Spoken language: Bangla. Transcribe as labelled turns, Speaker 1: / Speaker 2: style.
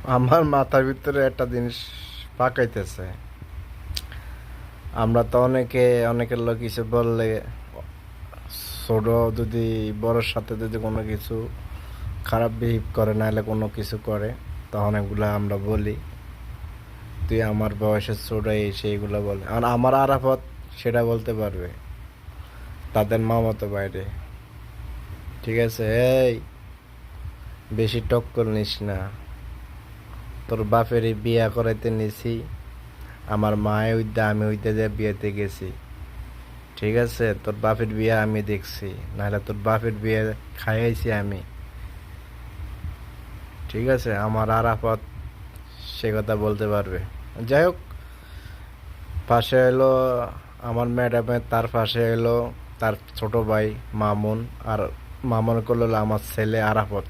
Speaker 1: আমার মাথার ভিতরে একটা জিনিস পাকাইতেছে। আমরা তো অনেকের লোক কিছু বললে, ছোট যদি বড়োর সাথে যদি কোনো কিছু খারাপ বিহেভ করে, নাহলে কোনো কিছু করে, তখন এগুলা আমরা বলি তুই আমার বয়সের ছোট, এই সেইগুলো বলে। আর আমার আরাফত সেটা বলতে পারবে তাদের মামাতো বাইরে। ঠিক আছে, এই বেশি টক্কর নিস না। তোর বাপেরই বিয়া করাইতে নিছি, আমার মায়ে উইদ্যা আমি উইদ্যা যে বিয়েতে গেছি। ঠিক আছে, তোর বাপের বিয়ে আমি দেখছি, নাহলে তোর বাপের বিয়ে খাইয়েছি আমি। ঠিক আছে, আমার আরাফত সে কথা বলতে পারবে। যাই হোক, পাশে এলো আমার ম্যাডামের, তার পাশে এলো তার ছোট ভাই মামুন, আর মামুন করলো আমার ছেলে আরাফত।